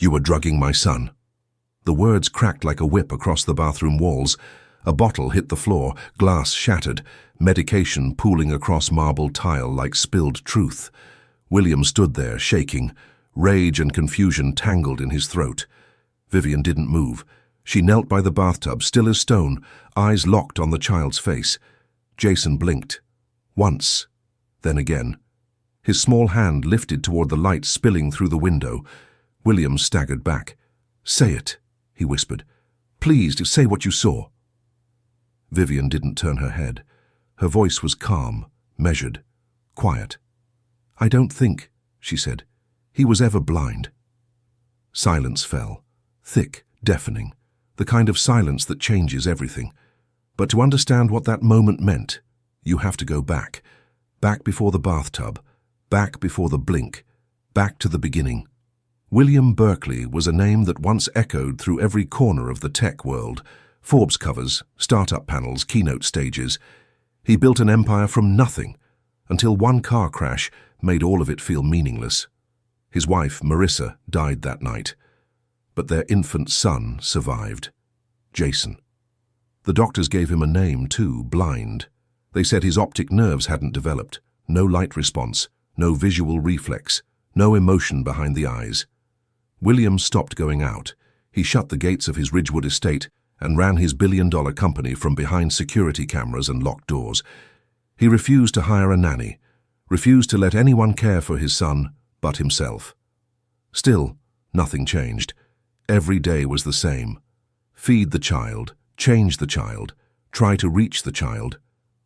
"You were drugging my son." The words cracked like a whip across the bathroom walls. A bottle hit the floor, glass shattered, medication pooling across marble tile like spilled truth. William stood there, shaking, rage and confusion tangled in his throat. Vivian didn't move. She knelt by the bathtub, still as stone, eyes locked on the child's face. Jason blinked. Once, then again. His small hand lifted toward the light spilling through the window. William staggered back. "Say it," he whispered. "Please, say what you saw." Vivian didn't turn her head. Her voice was calm, measured, quiet. "I don't think," she said, "he was ever blind." Silence fell, thick, deafening, the kind of silence that changes everything. But to understand what that moment meant, you have to go back. Back before the bathtub, back before the blink, back to the beginning. William Berkeley was a name that once echoed through every corner of the tech world. Forbes covers, startup panels, keynote stages. He built an empire from nothing, until one car crash made all of it feel meaningless. His wife, Marissa, died that night, but their infant son survived. Jason. The doctors gave him a name too, Blind. They said his optic nerves hadn't developed, no light response, no visual reflex, no emotion behind the eyes. William stopped going out. He shut the gates of his Ridgewood estate and ran his billion-dollar company from behind security cameras and locked doors. He refused to hire a nanny, refused to let anyone care for his son but himself. Still, nothing changed. Every day was the same. Feed the child, change the child, try to reach the child.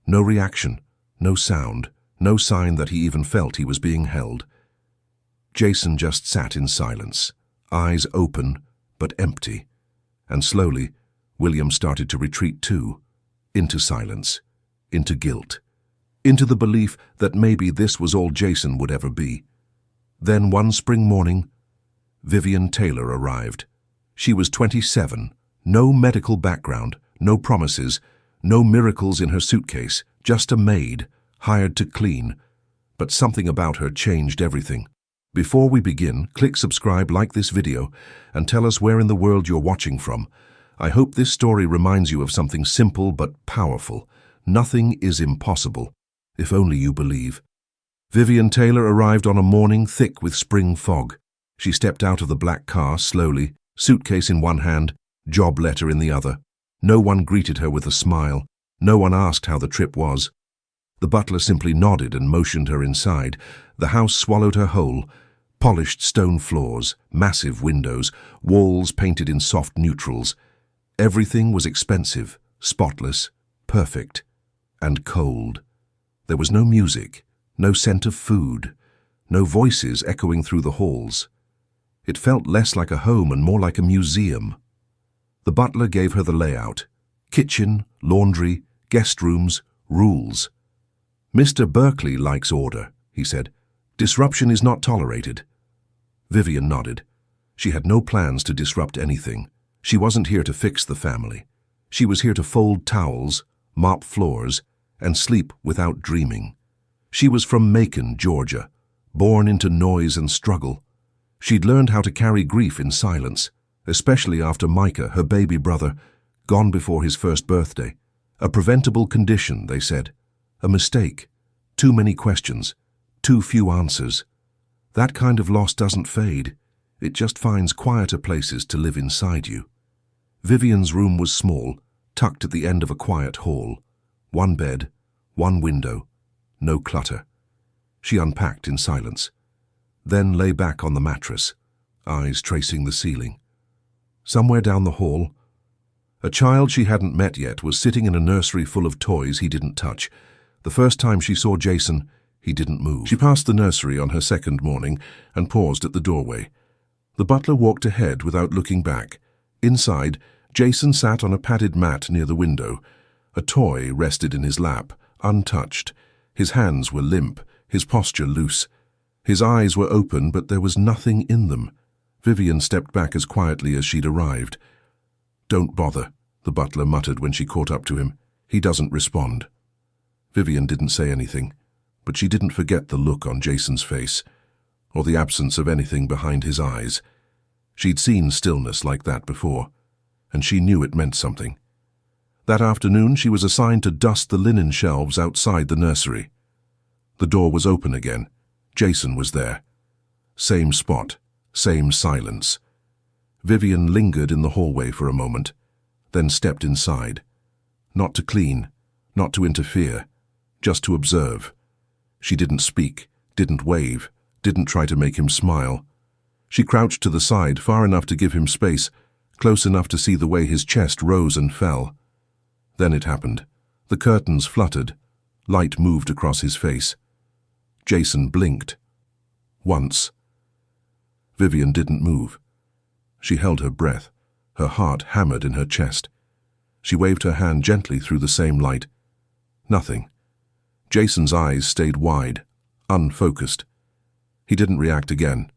No reaction, no sound, no sign that he even felt he was being held. Jason just sat in silence, eyes open but empty, and slowly William started to retreat too, into silence, into guilt, into the belief that maybe this was all Jason would ever be. Then one spring morning, Vivian Taylor arrived. She was 27, no medical background, no promises, no miracles in her suitcase, just a maid, hired to clean. But something about her changed everything. Before we begin, click subscribe, like this video, and tell us where in the world you're watching from. I hope this story reminds you of something simple but powerful. Nothing is impossible, if only you believe. Vivian Taylor arrived on a morning thick with spring fog. She stepped out of the black car slowly, suitcase in one hand, job letter in the other. No one greeted her with a smile. No one asked how the trip was. The butler simply nodded and motioned her inside. The house swallowed her whole. Polished stone floors, massive windows, walls painted in soft neutrals. Everything was expensive, spotless, perfect, and cold. There was no music, no scent of food, no voices echoing through the halls. It felt less like a home and more like a museum. The butler gave her the layout: kitchen, laundry, guest rooms, rules. "Mr. Berkeley likes order," he said. "Disruption is not tolerated." Vivian nodded. She had no plans to disrupt anything. She wasn't here to fix the family. She was here to fold towels, mop floors, and sleep without dreaming. She was from Macon, Georgia, born into noise and struggle. She'd learned how to carry grief in silence, especially after Micah, her baby brother, gone before his first birthday. A preventable condition, they said. A mistake. Too many questions. Too few answers. That kind of loss doesn't fade. It just finds quieter places to live inside you. Vivian's room was small, tucked at the end of a quiet hall. One bed, one window, no clutter. She unpacked in silence, then lay back on the mattress, eyes tracing the ceiling. Somewhere down the hall, a child she hadn't met yet was sitting in a nursery full of toys he didn't touch. The first time she saw Jason, he didn't move. She passed the nursery on her second morning and paused at the doorway. The butler walked ahead without looking back. Inside, Jason sat on a padded mat near the window. A toy rested in his lap, untouched. His hands were limp, his posture loose. His eyes were open, but there was nothing in them. Vivian stepped back as quietly as she'd arrived. "Don't bother," the butler muttered when she caught up to him. "He doesn't respond." Vivian didn't say anything, but she didn't forget the look on Jason's face, or the absence of anything behind his eyes. She'd seen stillness like that before, and she knew it meant something. That afternoon she was assigned to dust the linen shelves outside the nursery. The door was open again. Jason was there. Same spot, same silence. Vivian lingered in the hallway for a moment, then stepped inside. Not to clean, not to interfere, just to observe. She didn't speak, didn't wave, didn't try to make him smile. She crouched to the side, far enough to give him space, close enough to see the way his chest rose and fell. Then it happened. The curtains fluttered. Light moved across his face. Jason blinked. Once. Vivian didn't move. She held her breath, her heart hammered in her chest. She waved her hand gently through the same light. Nothing. Jason's eyes stayed wide, unfocused. He didn't react again,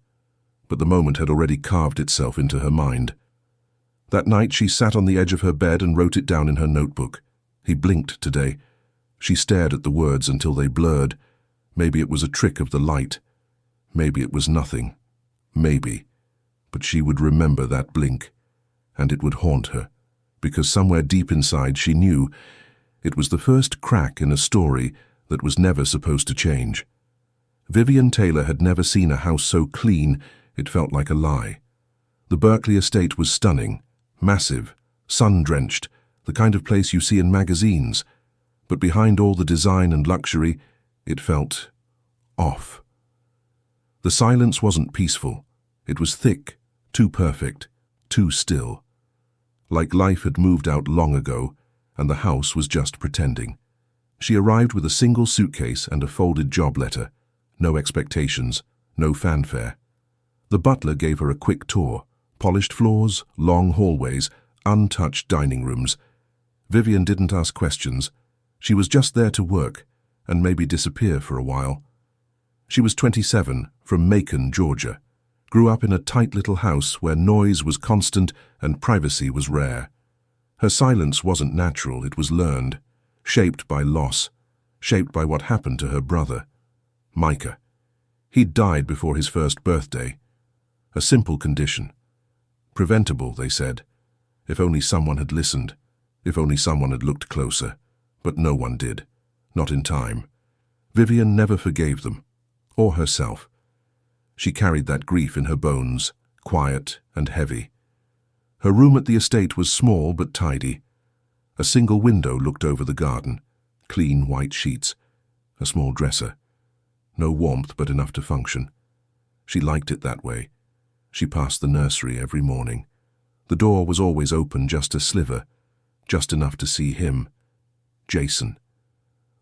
but the moment had already carved itself into her mind. That night she sat on the edge of her bed and wrote it down in her notebook. He blinked today. She stared at the words until they blurred. Maybe it was a trick of the light. Maybe it was nothing. Maybe. But she would remember that blink, and it would haunt her, because somewhere deep inside she knew it was the first crack in a story that was never supposed to change. Vivian Taylor had never seen a house so clean it felt like a lie. The Berkeley estate was stunning, massive, sun-drenched, the kind of place you see in magazines, but behind all the design and luxury, it felt off. The silence wasn't peaceful. It was thick, too perfect, too still. Like life had moved out long ago, and the house was just pretending. She arrived with a single suitcase and a folded job letter. No expectations, no fanfare. The butler gave her a quick tour. Polished floors, long hallways, untouched dining rooms. Vivian didn't ask questions. She was just there to work, and maybe disappear for a while. She was 27, from Macon, Georgia. Grew up in a tight little house where noise was constant and privacy was rare. Her silence wasn't natural, it was learned, shaped by loss, shaped by what happened to her brother, Micah. He'd died before his first birthday. A simple condition. Preventable, they said. If only someone had listened, if only someone had looked closer. But no one did. Not in time. Vivian never forgave them, or herself. She carried that grief in her bones, quiet and heavy. Her room at the estate was small but tidy. A single window looked over the garden, clean white sheets, a small dresser. No warmth but enough to function. She liked it that way. She passed the nursery every morning. The door was always open just a sliver, just enough to see him, Jason.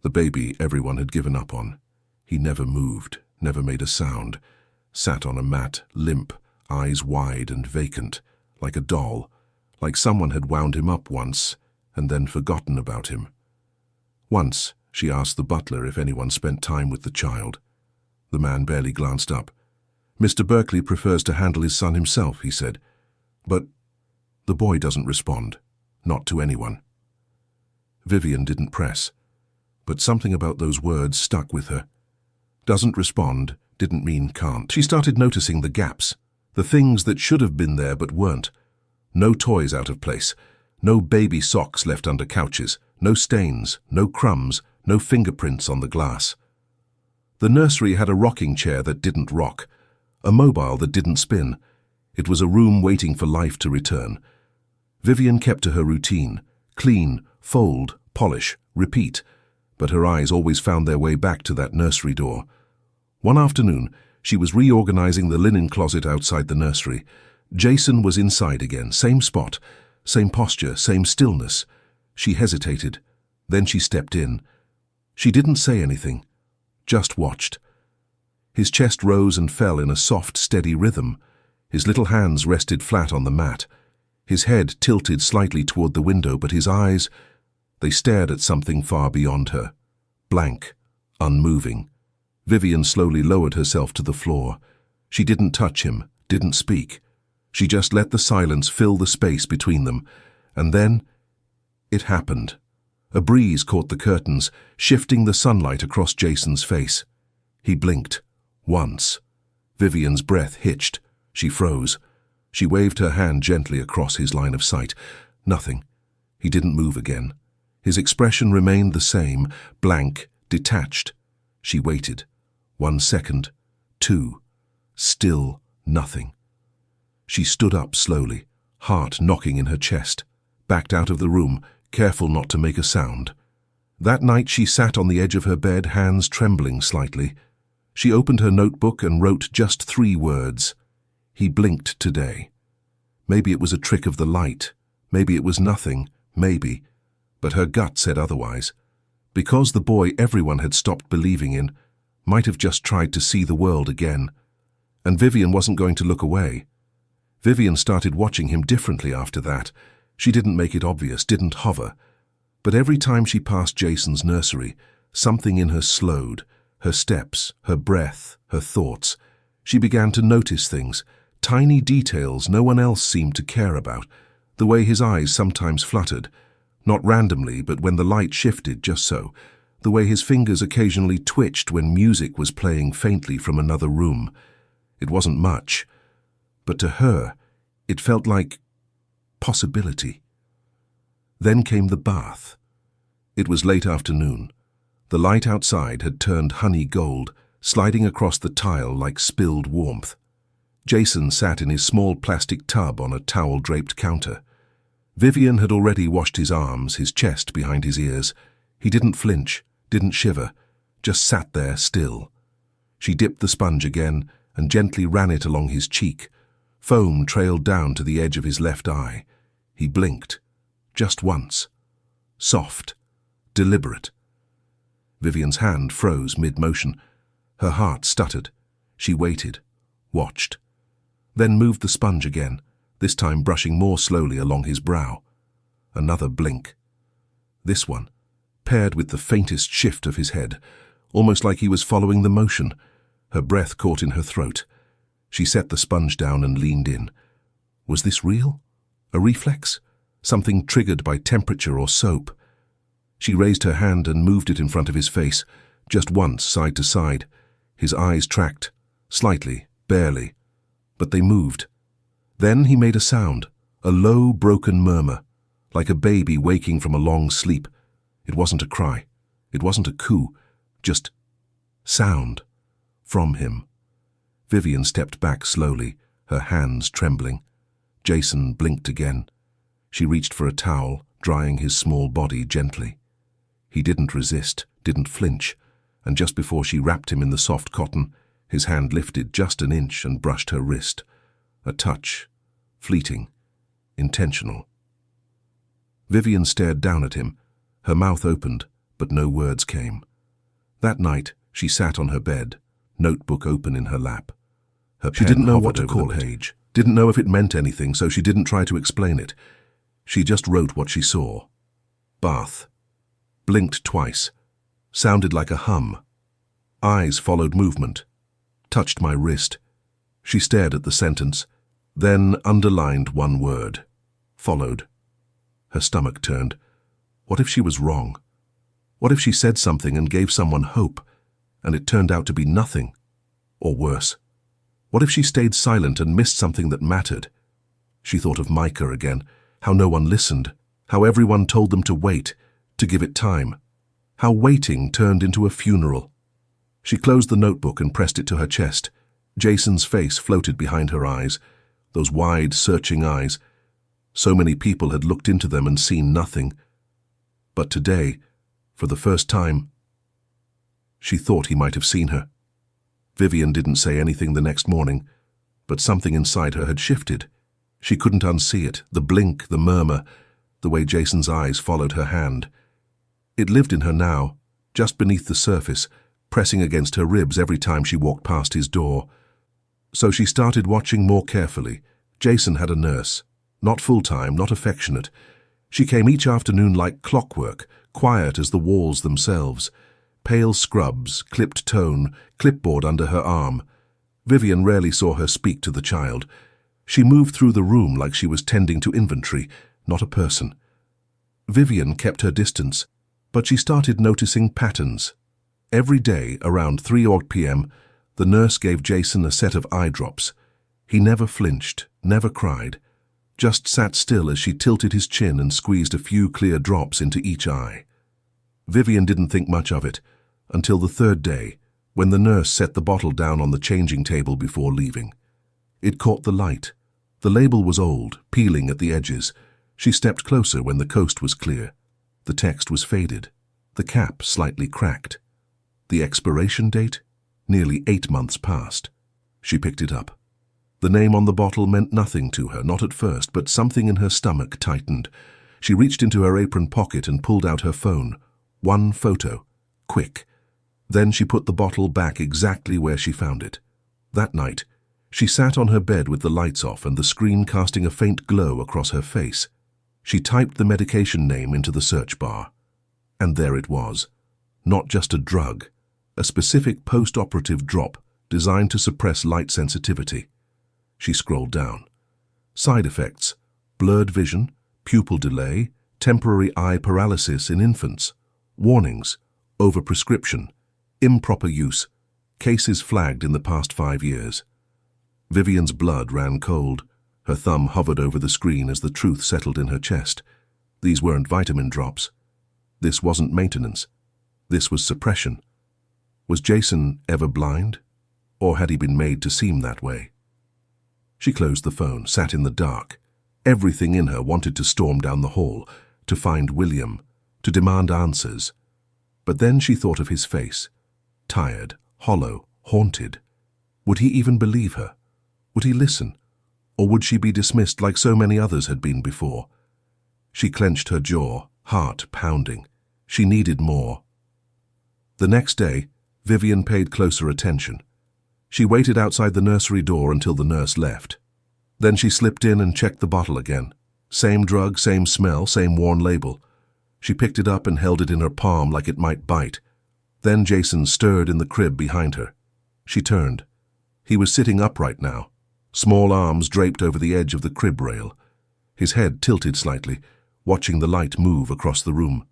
The baby everyone had given up on. He never moved, never made a sound, sat on a mat, limp, eyes wide and vacant, like a doll, like someone had wound him up once and then forgotten about him. Once, she asked the butler if anyone spent time with the child. The man barely glanced up. Mr. Berkeley prefers to handle his son himself, he said. But the boy doesn't respond, not to anyone. Vivian didn't press, but something about those words stuck with her. Doesn't respond didn't mean can't. She started noticing the gaps, the things that should have been there but weren't. No toys out of place, no baby socks left under couches, no stains, no crumbs, no fingerprints on the glass. The nursery had a rocking chair that didn't rock, a mobile that didn't spin. It was a room waiting for life to return. Vivian kept to her routine, clean, fold, polish, repeat, but her eyes always found their way back to that nursery door. One afternoon, she was reorganizing the linen closet outside the nursery. Jason was inside again, same spot, same posture, same stillness. She hesitated. Then she stepped in. She didn't say anything, just watched. His chest rose and fell in a soft, steady rhythm. His little hands rested flat on the mat. His head tilted slightly toward the window, but his eyes, they stared at something far beyond her. Blank, unmoving. Vivian slowly lowered herself to the floor. She didn't touch him, didn't speak. She just let the silence fill the space between them. And then, it happened. A breeze caught the curtains, shifting the sunlight across Jason's face. He blinked. Once. Vivian's breath hitched. She froze. She waved her hand gently across his line of sight. Nothing. He didn't move again. His expression remained the same, blank, detached. She waited. 1 second. 2. Still nothing. She stood up slowly, heart knocking in her chest, backed out of the room, careful not to make a sound. That night she sat on the edge of her bed, hands trembling slightly. She opened her notebook and wrote just 3 words. He blinked today. Maybe it was a trick of the light. Maybe it was nothing. Maybe. But her gut said otherwise. Because the boy everyone had stopped believing in might have just tried to see the world again. And Vivian wasn't going to look away. Vivian started watching him differently after that. She didn't make it obvious, didn't hover. But every time she passed Jason's nursery, something in her slowed, her steps, her breath, her thoughts. She began to notice things, tiny details no one else seemed to care about, the way his eyes sometimes fluttered, not randomly, but when the light shifted just so, the way his fingers occasionally twitched when music was playing faintly from another room. It wasn't much, but to her, it felt like possibility. Then came the bath. It was late afternoon. The light outside had turned honey gold, sliding across the tile like spilled warmth. Jason sat in his small plastic tub on a towel-draped counter. Vivian had already washed his arms, his chest behind his ears. He didn't flinch, didn't shiver, just sat there still. She dipped the sponge again and gently ran it along his cheek. Foam trailed down to the edge of his left eye. He blinked, just once. Soft, deliberate. Vivian's hand froze mid-motion. Her heart stuttered. She waited, watched. Then moved the sponge again, this time brushing more slowly along his brow. Another blink. This one, paired with the faintest shift of his head, almost like he was following the motion. Her breath caught in her throat. She set the sponge down and leaned in. Was this real? A reflex? Something triggered by temperature or soap? She raised her hand and moved it in front of his face, just once, side to side. His eyes tracked, slightly, barely, but they moved. Then he made a sound, a low, broken murmur, like a baby waking from a long sleep. It wasn't a cry. It wasn't a coo. Just sound. From him. Vivian stepped back slowly, her hands trembling. Jason blinked again. She reached for a towel, drying his small body gently. He didn't resist, didn't flinch, and just before she wrapped him in the soft cotton, his hand lifted just an inch and brushed her wrist. A touch, fleeting, intentional. Vivian stared down at him, her mouth opened, but no words came. That night, she sat on her bed, notebook open in her lap. She didn't know what to call it, didn't know if it meant anything, so she didn't try to explain it. She just wrote what she saw. Bath. Blinked twice. Sounded like a hum. Eyes followed movement. Touched my wrist. She stared at the sentence, then underlined one word. Followed. Her stomach turned. What if she was wrong? What if she said something and gave someone hope, and it turned out to be nothing? Or worse. What if she stayed silent and missed something that mattered? She thought of Micah again, how no one listened, how everyone told them to wait, to give it time, how waiting turned into a funeral. She closed the notebook and pressed it to her chest. Jason's face floated behind her eyes, those wide, searching eyes. So many people had looked into them and seen nothing. But today, for the first time, she thought he might have seen her. Vivian didn't say anything the next morning, but something inside her had shifted. She couldn't unsee it, the blink, the murmur, the way Jason's eyes followed her hand. It lived in her now, just beneath the surface, pressing against her ribs every time she walked past his door. So she started watching more carefully. Jason had a nurse, not full-time, not affectionate. She came each afternoon like clockwork, quiet as the walls themselves. Pale scrubs, clipped tone, clipboard under her arm. Vivian rarely saw her speak to the child. She moved through the room like she was tending to inventory, not a person. Vivian kept her distance, but she started noticing patterns. Every day, around 3 p.m., the nurse gave Jason a set of eye drops. He never flinched, never cried, just sat still as she tilted his chin and squeezed a few clear drops into each eye. Vivian didn't think much of it until the third day, when the nurse set the bottle down on the changing table before leaving. It caught the light. The label was old, peeling at the edges. She stepped closer when the coast was clear. The text was faded, the cap slightly cracked. The expiration date? Nearly 8 months past. She picked it up. The name on the bottle meant nothing to her, not at first, but something in her stomach tightened. She reached into her apron pocket and pulled out her phone. One photo. Quick. Then she put the bottle back exactly where she found it. That night, she sat on her bed with the lights off and the screen casting a faint glow across her face. She typed the medication name into the search bar. And there it was. Not just a drug. A specific post-operative drop designed to suppress light sensitivity. She scrolled down. Side effects: blurred vision, pupil delay, temporary eye paralysis in infants. Warnings: overprescription, improper use, cases flagged in the past 5 years. Vivian's blood ran cold. Her thumb hovered over the screen as the truth settled in her chest. These weren't vitamin drops. This wasn't maintenance. This was suppression. Was Jason ever blind? Or had he been made to seem that way? She closed the phone, sat in the dark. Everything in her wanted to storm down the hall, to find William, to demand answers. But then she thought of his face. Tired, hollow, haunted. Would he even believe her? Would he listen? Or would she be dismissed like so many others had been before? She clenched her jaw, heart pounding. She needed more. The next day, Vivian paid closer attention. She waited outside the nursery door until the nurse left. Then she slipped in and checked the bottle again. Same drug, same smell, same worn label. She picked it up and held it in her palm like it might bite. Then Jason stirred in the crib behind her. She turned. He was sitting upright now, small arms draped over the edge of the crib rail, his head tilted slightly, watching the light move across the room.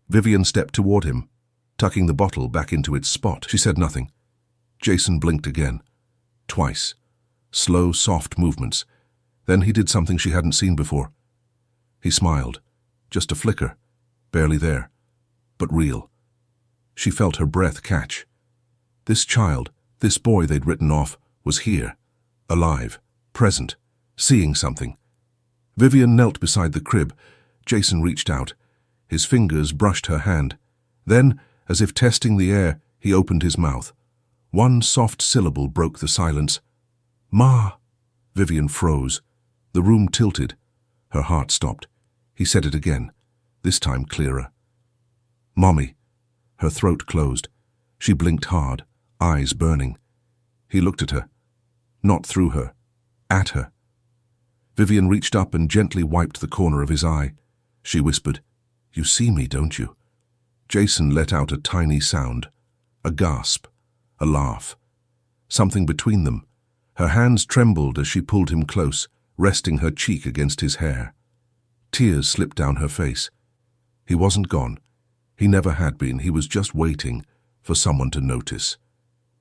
Vivian stepped toward him, tucking the bottle back into its spot. She said nothing. Jason blinked again. Twice. Slow, soft movements. Then he did something she hadn't seen before. He smiled. Just a flicker. Barely there. But real. She felt her breath catch. This child, this boy they'd written off, was here. Alive. Present. Seeing something. Vivian knelt beside the crib. Jason reached out. His fingers brushed her hand. Then, as if testing the air, he opened his mouth. One soft syllable broke the silence. Ma! Vivian froze. The room tilted. Her heart stopped. He said it again, this time clearer. Mommy. Her throat closed. She blinked hard, eyes burning. He looked at her. Not through her. At her. Vivian reached up and gently wiped the corner of his eye. She whispered, "You see me, don't you?" Jason let out a tiny sound. A gasp. A laugh. Something between them. Her hands trembled as she pulled him close, resting her cheek against his hair. Tears slipped down her face. He wasn't gone. He never had been. He was just waiting for someone to notice.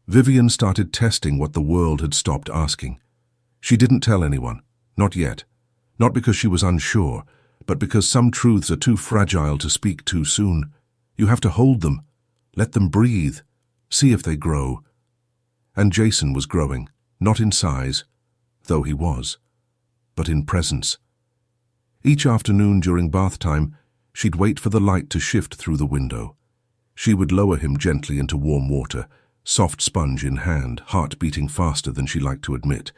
Vivian started testing what the world had stopped asking. She didn't tell anyone. Not yet. Not because she was unsure, but because some truths are too fragile to speak too soon. You have to hold them. Let them breathe. See if they grow. And Jason was growing, not in size, though he was, but in presence. Each afternoon during bath time, she'd wait for the light to shift through the window. She would lower him gently into warm water, soft sponge in hand, heart beating faster than she liked to admit.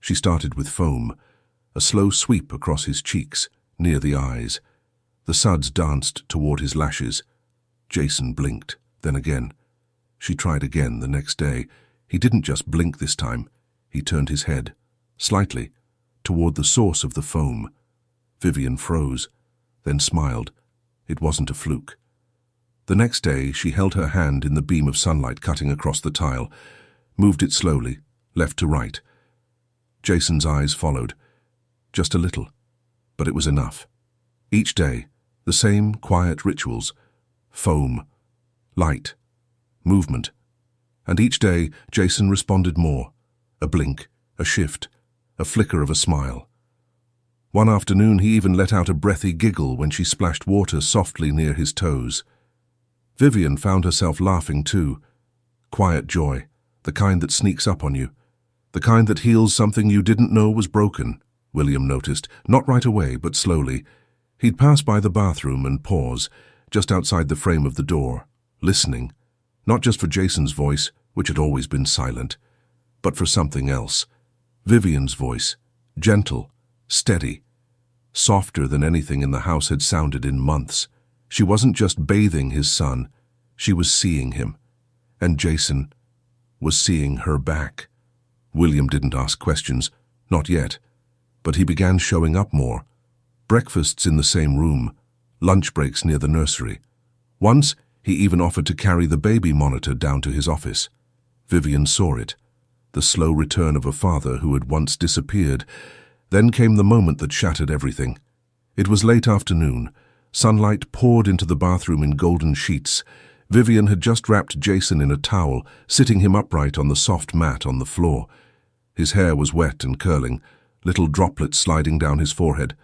She started with foam, a slow sweep across his cheeks, near the eyes. The suds danced toward his lashes. Jason blinked, then again. She tried again the next day. He didn't just blink this time. He turned his head, slightly, toward the source of the foam. Vivian froze, then smiled. It wasn't a fluke. The next day, she held her hand in the beam of sunlight cutting across the tile, moved it slowly, left to right. Jason's eyes followed. Just a little, but it was enough. Each day, the same quiet rituals. Foam, light, movement. And each day, Jason responded more. A blink, a shift, a flicker of a smile. One afternoon he even let out a breathy giggle when she splashed water softly near his toes. Vivian found herself laughing too. Quiet joy, the kind that sneaks up on you. The kind that heals something you didn't know was broken, William noticed, not right away but slowly. He'd pass by the bathroom and pause, just outside the frame of the door, listening, not just for Jason's voice, which had always been silent, but for something else. Vivian's voice, gentle, steady, softer than anything in the house had sounded in months. She wasn't just bathing his son, she was seeing him. And Jason was seeing her back. William didn't ask questions, not yet, but he began showing up more. Breakfasts in the same room, lunch breaks near the nursery. Once, he even offered to carry the baby monitor down to his office. Vivian saw it, the slow return of a father who had once disappeared. Then came the moment that shattered everything. It was late afternoon. Sunlight poured into the bathroom in golden sheets. Vivian had just wrapped Jason in a towel, sitting him upright on the soft mat on the floor. His hair was wet and curling, little droplets sliding down his forehead.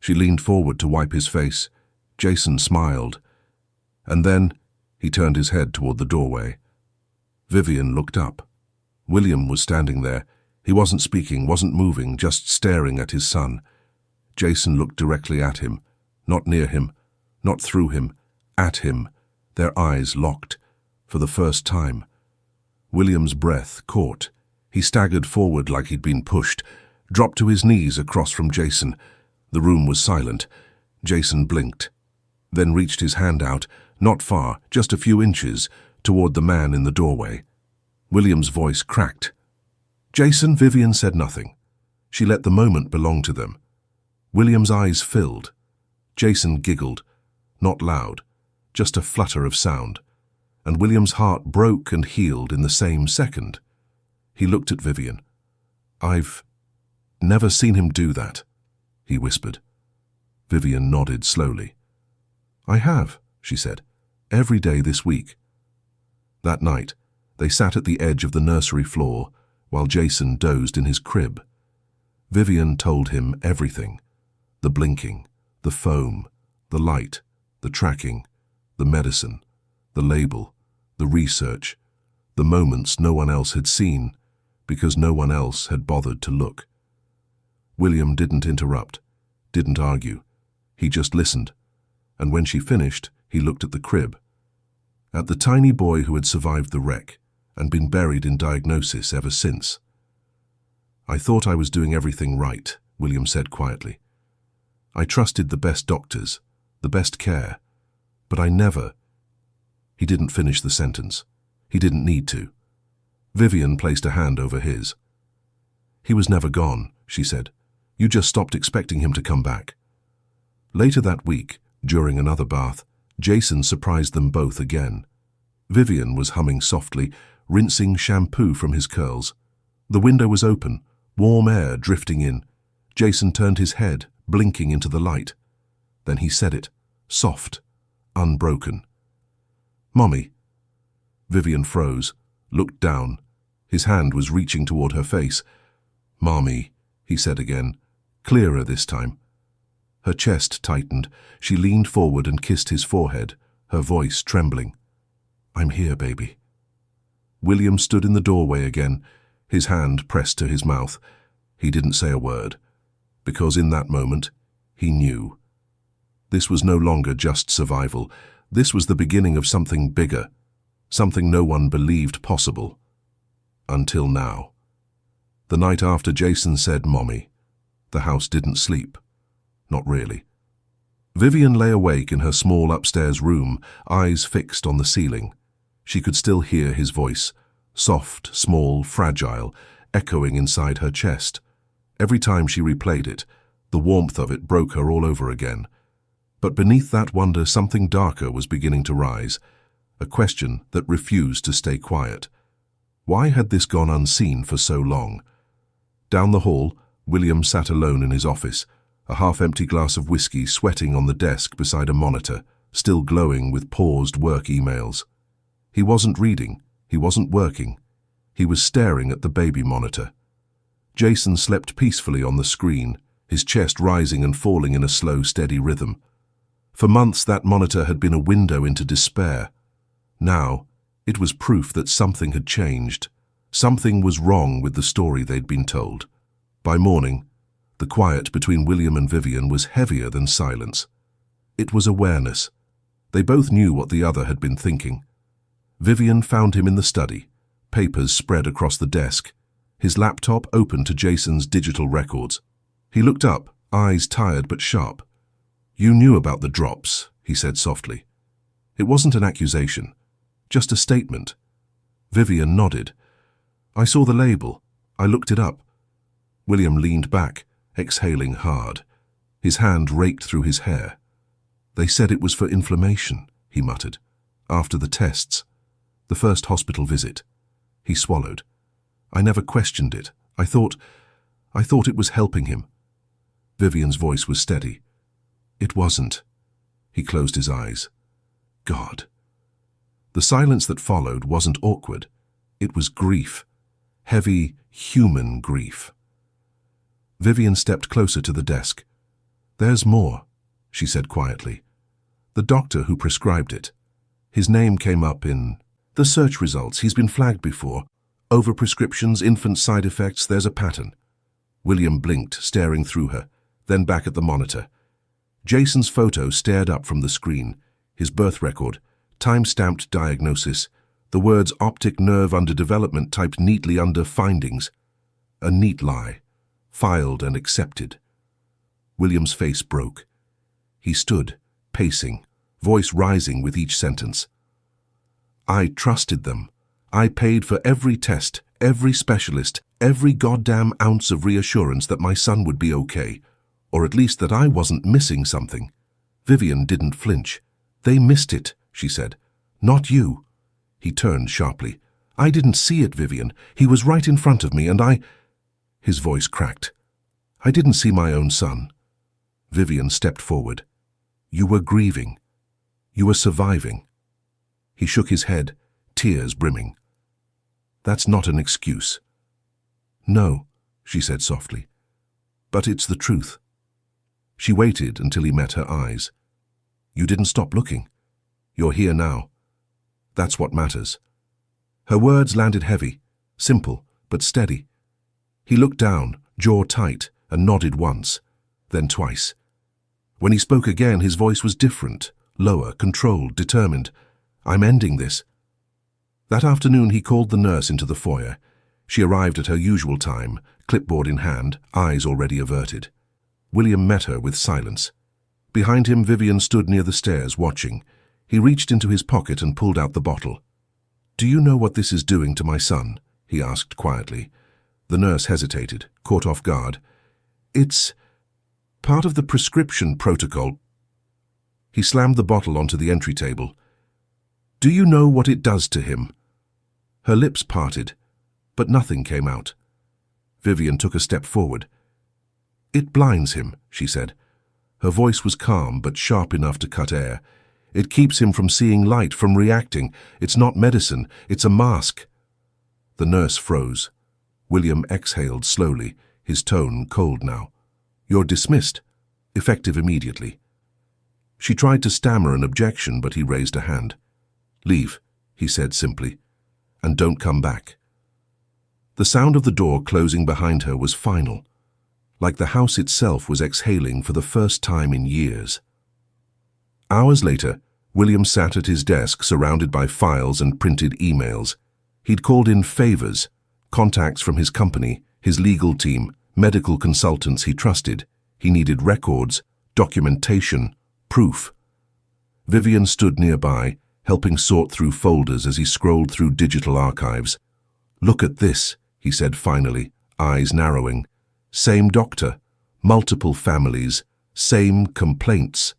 She leaned forward to wipe his face. Jason smiled. And then he turned his head toward the doorway. Vivian looked up. William was standing there. He wasn't speaking, wasn't moving, just staring at his son. Jason looked directly at him, not near him, not through him, at him, their eyes locked, for the first time. William's breath caught. He staggered forward like he'd been pushed, dropped to his knees across from Jason. The room was silent. Jason blinked, then reached his hand out, not far, just a few inches, toward the man in the doorway. William's voice cracked. "Jason," Vivian said nothing. She let the moment belong to them. William's eyes filled. Jason giggled, not loud, just a flutter of sound, and William's heart broke and healed in the same second. He looked at Vivian. "I've never seen him do that," he whispered. Vivian nodded slowly. "I have," she said, "every day this week." That night, they sat at the edge of the nursery floor while Jason dozed in his crib. Vivian told him everything: the blinking, the foam, the light, the tracking, the medicine, the label, the research, the moments no one else had seen because no one else had bothered to look. William didn't interrupt, didn't argue. He just listened, and when she finished, he looked at the crib, at the tiny boy who had survived the wreck and been buried in diagnosis ever since. "I thought I was doing everything right," William said quietly. "I trusted the best doctors, the best care, but I never—" He didn't finish the sentence. He didn't need to. Vivian placed a hand over his. "He was never gone," she said. "You just stopped expecting him to come back." Later that week, during another bath, Jason surprised them both again. Vivian was humming softly, rinsing shampoo from his curls. The window was open, warm air drifting in. Jason turned his head, blinking into the light. Then he said it, soft, unbroken. "Mommy." Vivian froze, looked down. His hand was reaching toward her face. "Mommy," he said again, clearer this time. Her chest tightened. She leaned forward and kissed his forehead, her voice trembling. "I'm here, baby." William stood in the doorway again, his hand pressed to his mouth. He didn't say a word, because in that moment, he knew. This was no longer just survival. This was the beginning of something bigger, something no one believed possible. Until now. The night after Jason said, "Mommy," the house didn't sleep. Not really. Vivian lay awake in her small upstairs room, eyes fixed on the ceiling. She could still hear his voice, soft, small, fragile, echoing inside her chest. Every time she replayed it, the warmth of it broke her all over again. But beneath that wonder, something darker was beginning to rise, a question that refused to stay quiet. Why had this gone unseen for so long? Down the hall, William sat alone in his office, a half-empty glass of whiskey sweating on the desk beside a monitor, still glowing with paused work emails. He wasn't reading, he wasn't working. He was staring at the baby monitor. Jason slept peacefully on the screen, his chest rising and falling in a slow, steady rhythm. For months that monitor had been a window into despair. Now, it was proof that something had changed. Something was wrong with the story they'd been told. By morning, the quiet between William and Vivian was heavier than silence. It was awareness. They both knew what the other had been thinking. Vivian found him in the study, papers spread across the desk, his laptop open to Jason's digital records. He looked up, eyes tired but sharp. "You knew about the drops," he said softly. It wasn't an accusation, just a statement. Vivian nodded. "I saw the label. I looked it up." William leaned back, exhaling hard. His hand raked through his hair. "They said it was for inflammation," he muttered. "After the tests. The first hospital visit." He swallowed. "I never questioned it. I thought it was helping him." Vivian's voice was steady. "It wasn't." He closed his eyes. God. The silence that followed wasn't awkward. It was grief. Heavy, human grief. Vivian stepped closer to the desk. "There's more," she said quietly. "The doctor who prescribed it. His name came up in the search results. He's been flagged before. Overprescriptions, infant side effects, there's a pattern." William blinked, staring through her, then back at the monitor. Jason's photo stared up from the screen, his birth record, time-stamped diagnosis, the words optic nerve underdevelopment typed neatly under findings. A neat lie, filed and accepted. William's face broke. He stood, pacing, voice rising with each sentence. "I trusted them. I paid for every test, every specialist, every goddamn ounce of reassurance that my son would be okay, or at least that I wasn't missing something." Vivian didn't flinch. "They missed it," she said. "Not you." He turned sharply. "I didn't see it, Vivian. He was right in front of me, and I—" His voice cracked. "I didn't see my own son." Vivian stepped forward. "You were grieving. You were surviving." He shook his head, tears brimming. "That's not an excuse." "No," she said softly. "But it's the truth." She waited until he met her eyes. "You didn't stop looking. You're here now. That's what matters." Her words landed heavy, simple, but steady. He looked down, jaw tight, and nodded once, then twice. When he spoke again, his voice was different, lower, controlled, determined. "I'm ending this." That afternoon, he called the nurse into the foyer. She arrived at her usual time, clipboard in hand, eyes already averted. William met her with silence. Behind him, Vivian stood near the stairs, watching. He reached into his pocket and pulled out the bottle. "Do you know what this is doing to my son?" he asked quietly. The nurse hesitated, caught off guard. "It's part of the prescription protocol." He slammed the bottle onto the entry table. "Do you know what it does to him?" Her lips parted, but nothing came out. Vivian took a step forward. "It blinds him," she said. Her voice was calm but sharp enough to cut air. "It keeps him from seeing light, from reacting. It's not medicine, it's a mask." The nurse froze. William exhaled slowly, his tone cold now. "You're dismissed. Effective immediately." She tried to stammer an objection, but he raised a hand. "Leave," he said simply, "and don't come back." The sound of the door closing behind her was final, like the house itself was exhaling for the first time in years. Hours later, William sat at his desk surrounded by files and printed emails. He'd called in favors, contacts from his company, his legal team, medical consultants he trusted. He needed records, documentation, proof. Vivian stood nearby, helping sort through folders as he scrolled through digital archives. "Look at this," he said finally, eyes narrowing. "Same doctor, multiple families, same complaints."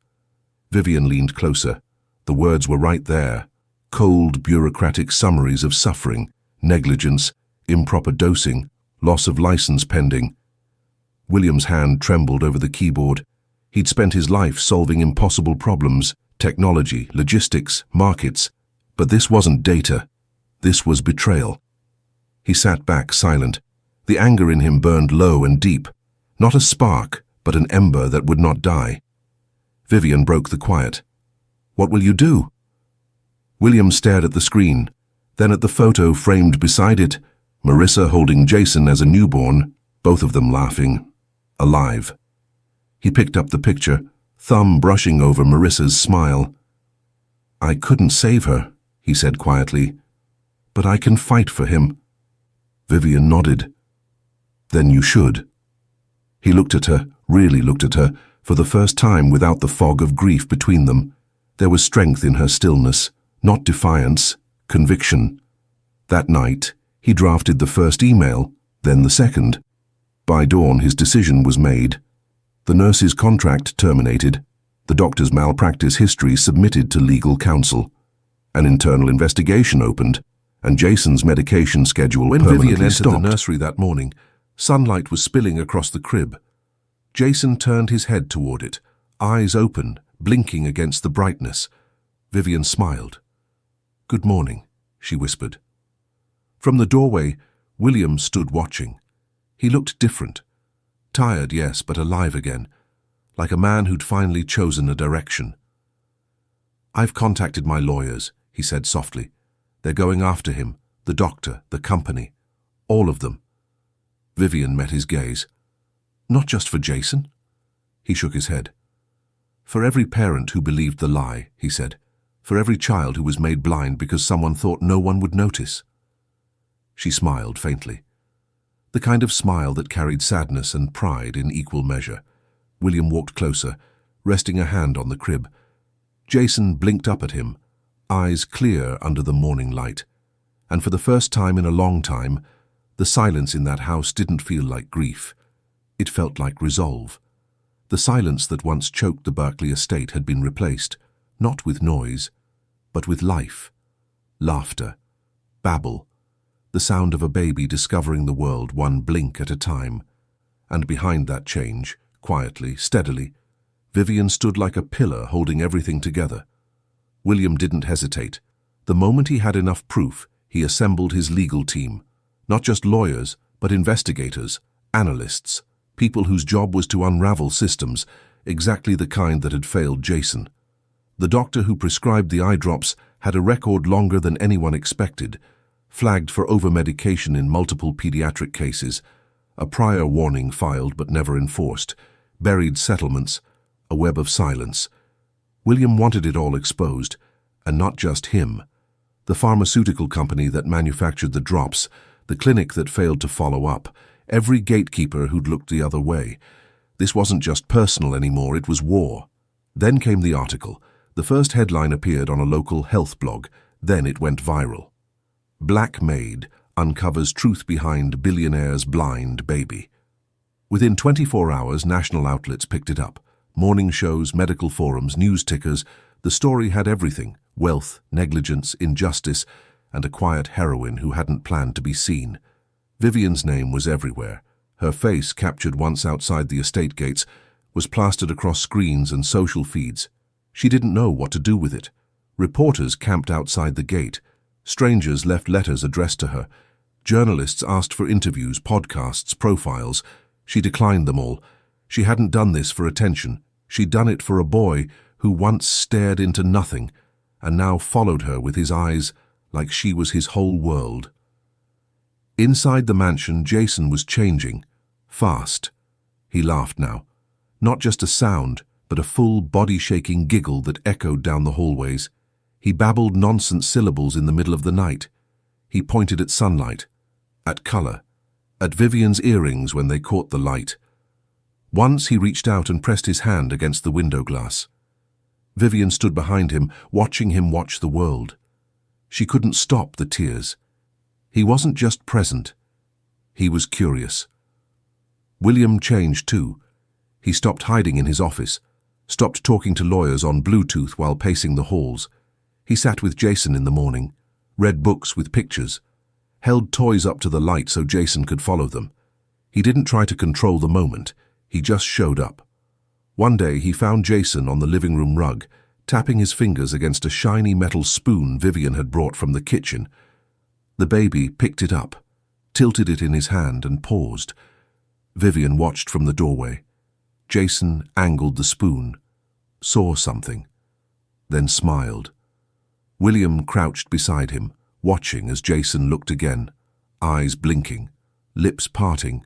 Vivian leaned closer. The words were right there. Cold, bureaucratic summaries of suffering, negligence, improper dosing, loss of license pending. William's hand trembled over the keyboard. He'd spent his life solving impossible problems, technology, logistics, markets. But this wasn't data. This was betrayal. He sat back, silent. The anger in him burned low and deep, not a spark, but an ember that would not die. Vivian broke the quiet. "What will you do?" William stared at the screen, then at the photo framed beside it, Marissa holding Jason as a newborn, both of them laughing, alive. He picked up the picture, thumb brushing over Marissa's smile. "I couldn't save her," he said quietly, "but I can fight for him." Vivian nodded. "Then you should." He looked at her, really looked at her, for the first time without the fog of grief between them. There was strength in her stillness, not defiance, conviction. That night, he drafted the first email, then the second. By dawn, his decision was made. The nurse's contract terminated, the doctor's malpractice history submitted to legal counsel. An internal investigation opened, and Jason's medication schedule permanently stopped. When Vivian entered the nursery that morning, sunlight was spilling across the crib. Jason turned his head toward it, eyes open, blinking against the brightness. Vivian smiled. "Good morning," she whispered. From the doorway, William stood watching. He looked different. Tired, yes, but alive again, like a man who'd finally chosen a direction. "I've contacted my lawyers," he said softly. "They're going after him, the doctor, the company, all of them." Vivian met his gaze. "Not just for Jason?" He shook his head. "For every parent who believed the lie," he said. "For every child who was made blind because someone thought no one would notice." She smiled faintly. The kind of smile that carried sadness and pride in equal measure. William walked closer, resting a hand on the crib. Jason blinked up at him, eyes clear under the morning light. And for the first time in a long time, the silence in that house didn't feel like grief. It felt like resolve. The silence that once choked the Berkeley estate had been replaced, not with noise, but with life, laughter, babble, the sound of a baby discovering the world one blink at a time. And behind that change, quietly, steadily, Vivian stood like a pillar holding everything together. William didn't hesitate. The moment he had enough proof, he assembled his legal team. Not just lawyers, but investigators, analysts, people whose job was to unravel systems, exactly the kind that had failed Jason. The doctor who prescribed the eye drops had a record longer than anyone expected, flagged for over-medication in multiple pediatric cases, a prior warning filed but never enforced, buried settlements, a web of silence. William wanted it all exposed, and not just him. The pharmaceutical company that manufactured the drops, the clinic that failed to follow up, every gatekeeper who'd looked the other way. This wasn't just personal anymore, it was war. Then came the article. The first headline appeared on a local health blog, then it went viral. Black Maid uncovers truth behind Billionaire'S blind baby. Within 24 hours, national outlets picked it up. Morning shows, medical forums, news tickers. The story had everything: wealth, negligence, injustice, and a quiet heroine who hadn't planned to be seen. Vivian's name was everywhere. Her face, captured once outside the estate gates, was plastered across screens and social feeds. She didn't know what to do with it. Reporters camped outside the gate. Strangers left letters addressed to her. Journalists asked for interviews, podcasts, profiles. She declined them all. She hadn't done this for attention. She'd done it for a boy who once stared into nothing and now followed her with his eyes like she was his whole world. Inside the mansion, Jason was changing. Fast. He laughed now. Not just a sound, but a full body-shaking giggle that echoed down the hallways. He babbled nonsense syllables in the middle of the night. He pointed at sunlight, at color, at Vivian's earrings when they caught the light. Once he reached out and pressed his hand against the window glass. Vivian stood behind him, watching him watch the world. She couldn't stop the tears. He wasn't just present. He was curious. William changed too. He stopped hiding in his office, stopped talking to lawyers on Bluetooth while pacing the halls. He sat with Jason in the morning, read books with pictures, held toys up to the light so Jason could follow them. He didn't try to control the moment. He just showed up. One day he found Jason on the living room rug, tapping his fingers against a shiny metal spoon Vivian had brought from the kitchen. The baby picked it up, tilted it in his hand and paused. Vivian watched from the doorway. Jason angled the spoon, saw something, then smiled. William crouched beside him, watching as Jason looked again, eyes blinking, lips parting.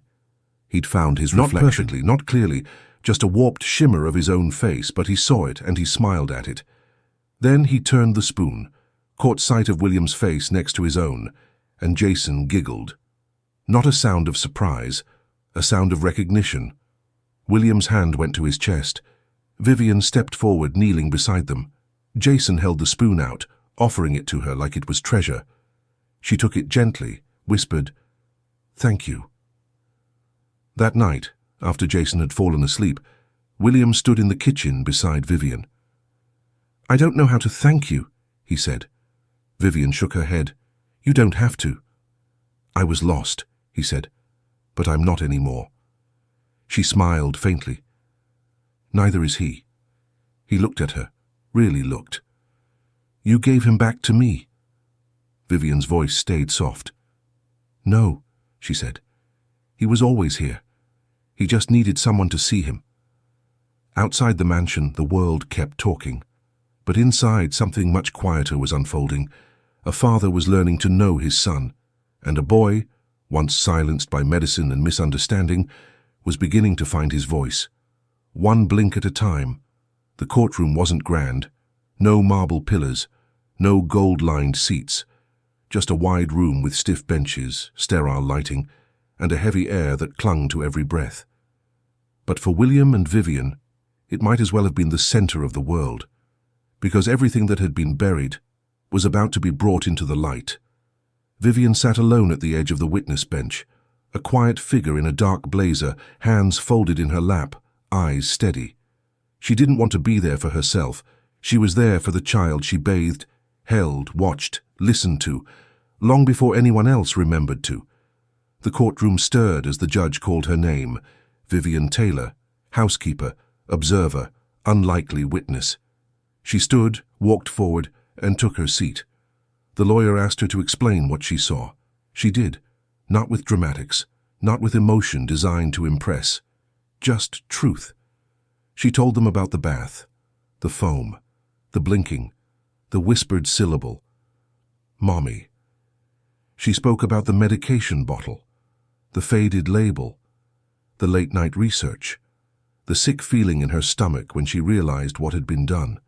He'd found his reflection. Not perfectly, not clearly, just a warped shimmer of his own face, but he saw it and he smiled at it. Then he turned the spoon, caught sight of William's face next to his own, and Jason giggled. Not a sound of surprise, a sound of recognition. William's hand went to his chest. Vivian stepped forward, kneeling beside them. Jason held the spoon out, offering it to her like it was treasure. She took it gently, whispered, "Thank you." That night, after Jason had fallen asleep, William stood in the kitchen beside Vivian. "I don't know how to thank you," he said. Vivian shook her head. "You don't have to." "I was lost," he said, "but I'm not anymore." She smiled faintly. "Neither is he." He looked at her, really looked. "You gave him back to me." Vivian's voice stayed soft. "No," she said. "He was always here. He just needed someone to see him." Outside the mansion, the world kept talking. But inside, something much quieter was unfolding. A father was learning to know his son, and a boy, once silenced by medicine and misunderstanding, was beginning to find his voice. One blink at a time. The courtroom wasn't grand. No marble pillars, no gold-lined seats. Just a wide room with stiff benches, sterile lighting, and a heavy air that clung to every breath. But for William and Vivian, it might as well have been the center of the world, because everything that had been buried was about to be brought into the light. Vivian sat alone at the edge of the witness bench, a quiet figure in a dark blazer, hands folded in her lap, eyes steady. She didn't want to be there for herself. She was there for the child she bathed, held, watched, listened to, long before anyone else remembered to. The courtroom stirred as the judge called her name: Vivian Taylor, housekeeper, observer, unlikely witness. She stood, walked forward, and took her seat. The lawyer asked her to explain what she saw. She did, not with dramatics, not with emotion designed to impress, just truth. She told them about the bath, the foam, the blinking, the whispered syllable, "Mommy." She spoke about the medication bottle, the faded label, the late-night research, the sick feeling in her stomach when she realized what had been done.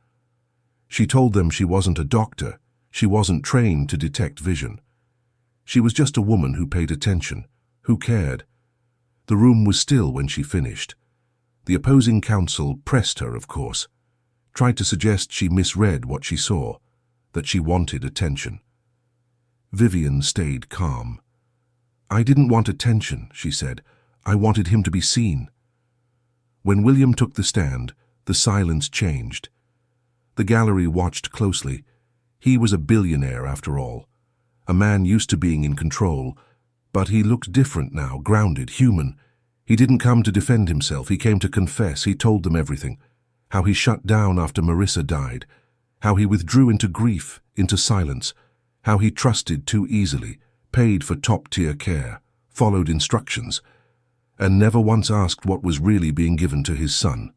She told them she wasn't a doctor, she wasn't trained to detect vision. She was just a woman who paid attention, who cared. The room was still when she finished. The opposing counsel pressed her, of course, tried to suggest she misread what she saw, that she wanted attention. Vivian stayed calm. "I didn't want attention," she said. "I wanted him to be seen." When William took the stand, the silence changed. The gallery watched closely. He was a billionaire, after all. A man used to being in control, but he looked different now, grounded, human. He didn't come to defend himself, he came to confess. He told them everything. How he shut down after Marissa died. How he withdrew into grief, into silence. How he trusted too easily, paid for top-tier care, followed instructions, and never once asked what was really being given to his son.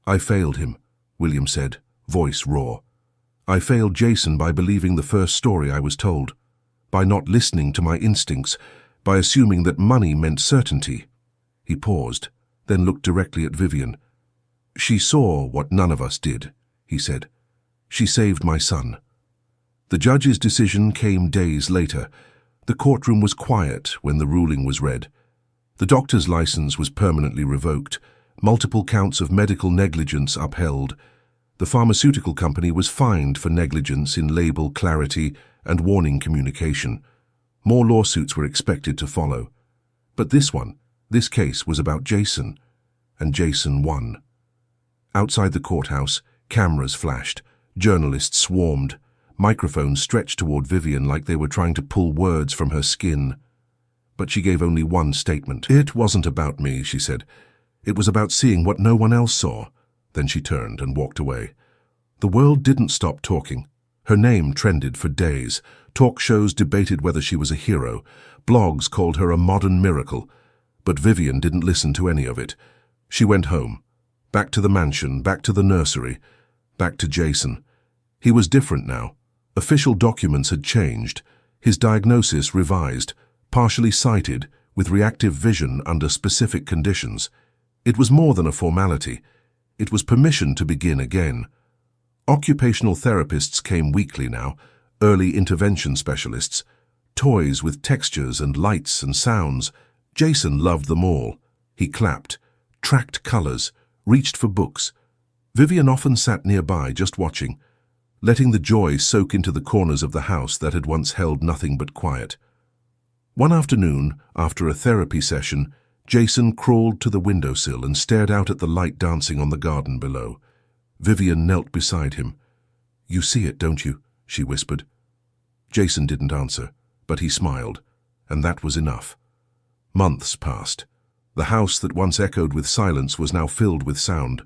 "I failed him," William said, voice raw. "I failed Jason by believing the first story I was told, by not listening to my instincts, by assuming that money meant certainty." He paused, then looked directly at Vivian. "She saw what none of us did," he said. "She saved my son." The judge's decision came days later. The courtroom was quiet when the ruling was read. The doctor's license was permanently revoked, multiple counts of medical negligence upheld. The pharmaceutical company was fined for negligence in label clarity and warning communication. More lawsuits were expected to follow. But this case was about Jason, and Jason won. Outside the courthouse, cameras flashed, journalists swarmed, microphones stretched toward Vivian like they were trying to pull words from her skin. But she gave only one statement. "It wasn't about me," she said. "It was about seeing what no one else saw." Then she turned and walked away. The world didn't stop talking. Her name trended for days. Talk shows debated whether she was a hero. Blogs called her a modern miracle. But Vivian didn't listen to any of it. She went home. Back to the mansion, back to the nursery, back to Jason. He was different now. Official documents had changed. His diagnosis revised, partially cited, with reactive vision under specific conditions. It was more than a formality. It was permission to begin again. Occupational therapists came weekly now, early intervention specialists, toys with textures and lights and sounds. Jason loved them all. He clapped, tracked colors, reached for books. Vivian often sat nearby just watching, letting the joy soak into the corners of the house that had once held nothing but quiet. One afternoon, after a therapy session, Jason crawled to the windowsill and stared out at the light dancing on the garden below. Vivian knelt beside him. "You see it, don't you?" she whispered. Jason didn't answer, but he smiled, and that was enough. Months passed. The house that once echoed with silence was now filled with sound,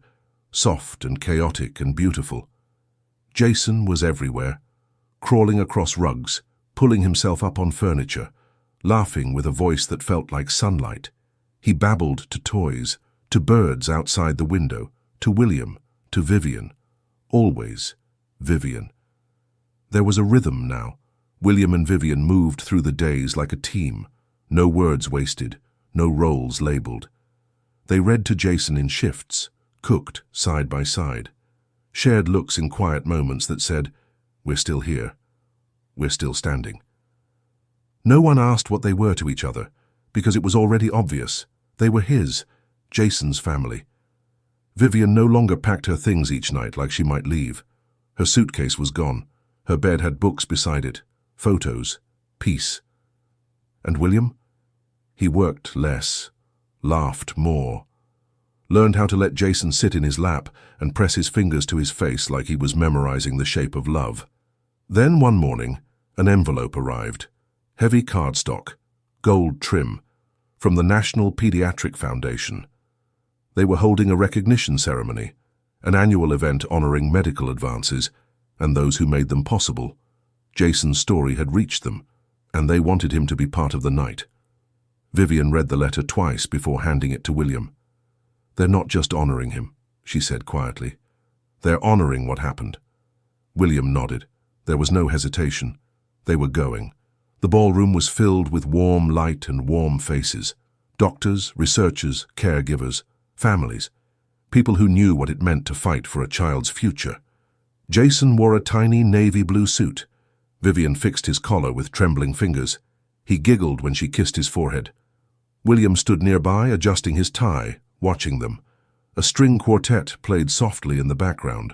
soft and chaotic and beautiful. Jason was everywhere, crawling across rugs, pulling himself up on furniture, laughing with a voice that felt like sunlight. He babbled to toys, to birds outside the window, to William, to Vivian. Always Vivian. There was a rhythm now. William and Vivian moved through the days like a team. No words wasted, no roles labeled. They read to Jason in shifts, cooked side by side, shared looks in quiet moments that said, "We're still here. We're still standing." No one asked what they were to each other, because it was already obvious. They were his, Jason's family. Vivian no longer packed her things each night like she might leave. Her suitcase was gone. Her bed had books beside it, photos, peace. And William? He worked less, laughed more, learned how to let Jason sit in his lap and press his fingers to his face like he was memorizing the shape of love. Then one morning, an envelope arrived. Heavy cardstock, gold trim, from the National Pediatric Foundation. They were holding a recognition ceremony, an annual event honoring medical advances and those who made them possible. Jason's story had reached them, and they wanted him to be part of the night. Vivian read the letter twice before handing it to William. "They're not just honoring him," she said quietly. "They're honoring what happened." William nodded. There was no hesitation. They were going. The ballroom was filled with warm light and warm faces. Doctors, researchers, caregivers, families. People who knew what it meant to fight for a child's future. Jason wore a tiny navy blue suit. Vivian fixed his collar with trembling fingers. He giggled when she kissed his forehead. William stood nearby, adjusting his tie, watching them. A string quartet played softly in the background.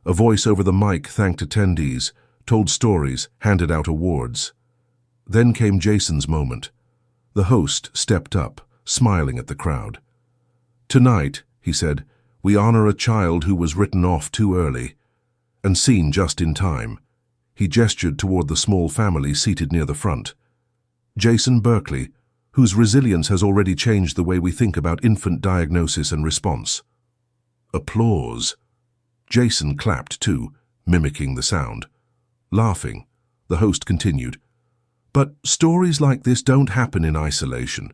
A voice over the mic thanked attendees, told stories, handed out awards. Then came Jason's moment. The host stepped up, smiling at the crowd. "Tonight," he said, "we honor a child who was written off too early, and seen just in time." He gestured toward the small family seated near the front. Jason Berkeley, whose resilience has already changed the way we think about infant diagnosis and response. Applause. Jason clapped too, mimicking the sound. Laughing, the host continued, "But stories like this don't happen in isolation.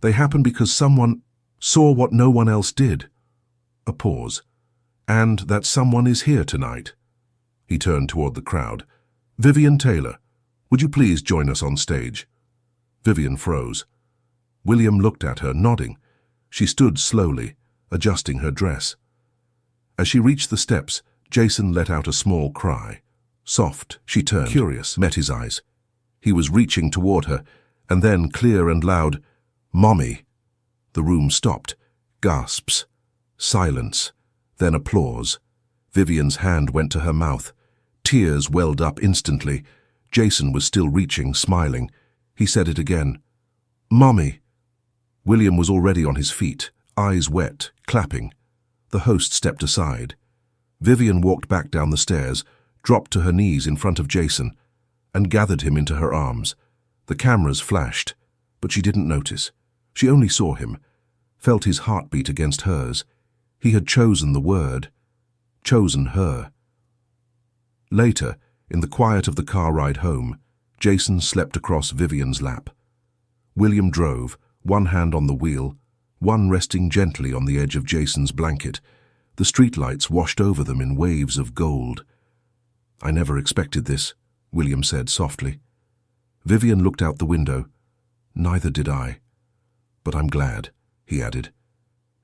They happen because someone saw what no one else did." A pause. "And that someone is here tonight." He turned toward the crowd. "Vivian Taylor, would you please join us on stage?" Vivian froze. William looked at her, nodding. She stood slowly, adjusting her dress. As she reached the steps, Jason let out a small cry. Soft, she turned, curious, met his eyes. He was reaching toward her, and then, clear and loud, "Mommy." The room stopped. Gasps. Silence. Then applause. Vivian's hand went to her mouth. Tears welled up instantly. Jason was still reaching, smiling. He said it again. "Mommy." William was already on his feet, eyes wet, clapping. The host stepped aside. Vivian walked back down the stairs, dropped to her knees in front of Jason, and gathered him into her arms. The cameras flashed, but she didn't notice. She only saw him, felt his heartbeat against hers. He had chosen the word, chosen her. Later, In the quiet of the car ride home, Jason slept across Vivian's lap. William drove, one hand on the wheel, one resting gently on the edge of Jason's blanket. The streetlights washed over them in waves of gold. "I never expected this," William said softly. Vivian looked out the window. "Neither did I. But I'm glad," he added.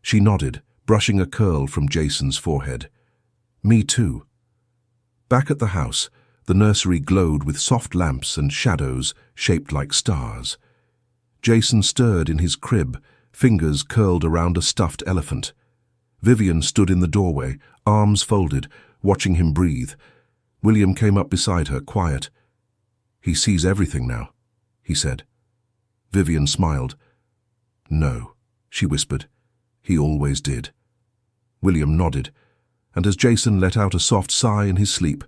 She nodded, brushing a curl from Jason's forehead. "Me too." Back at the house, the nursery glowed with soft lamps and shadows shaped like stars. Jason stirred in his crib, fingers curled around a stuffed elephant. Vivian stood in the doorway, arms folded, watching him breathe. William came up beside her, quiet. "He sees everything now," he said. Vivian smiled. "No," she whispered. "He always did." William nodded, and as Jason let out a soft sigh in his sleep,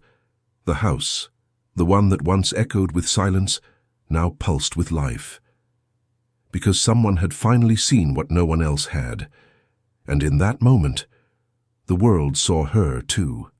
the house, the one that once echoed with silence, now pulsed with life. Because someone had finally seen what no one else had, and in that moment, the world saw her too.